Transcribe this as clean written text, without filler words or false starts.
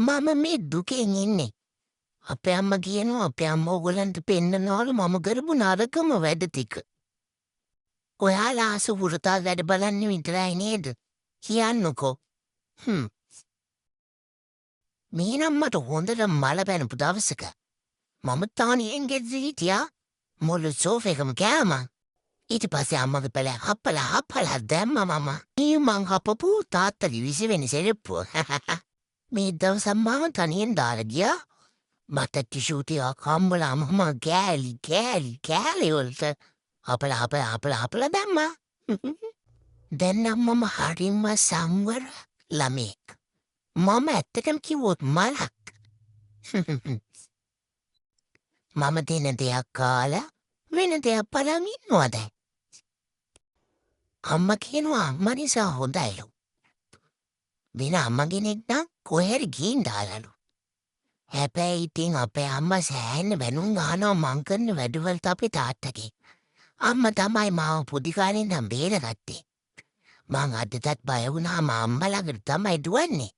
මම මේ දුකෙන් ඉන්නේ. අපේ අම්මා කියනවා අපේ අම්මා ඕගොල්ලන්ට පෙන්නනවලු මම කරපු නරකම වැඩ ටික. ඔයාලා ආස වෘතා වැඩ බලන්නේ විතරයි නේද? කියන්නකෝ. මේ නම් මට හොඳට මල පැනපු දවසක. මම තනියෙන් ගෙදර හිටියා. මුළු සෝෆෙකම කෑවා. ඊට පස්සේ අම්මගේ පැලේ හපලා දැම්මා මම. මේ මං හපපු තාත්තගේ 20 වෙනි සෙරෙප්පුව. මේ දවස් මම තනියෙන් දාලා ගියා. මට ටිෂු ටිකක් හම්බුලා මම කෑලි වලට හපලා දැම්මා. දැන් නම් මම හරිම සංවර ළමෙක්. මම ඇත්තටම කිව්වොත් මලක්. මම දෙන දෙයක් කාලා වෙන දෙයක් බලන් ඉන්නවා දැන්. අම්මා කියනවා අම්මා නිසා හොඳයිලු. වෙන අම්මා කෙනෙක් නම් කොහෙරි ගිහින් දාලාලු. හැබැයි ඉතින් අපේ අම්මා සෑහෙන බැනුම් අහනවා මං කරන වැඩවලට අපේ තාත්තගෙන්. අම්මා තමයි මාව පොඩි කාලේ ඉඳන් බේරගත්තේ. මං අදටත් බය වුණාම අම්මා ළඟට තමයි දුවන්නේ.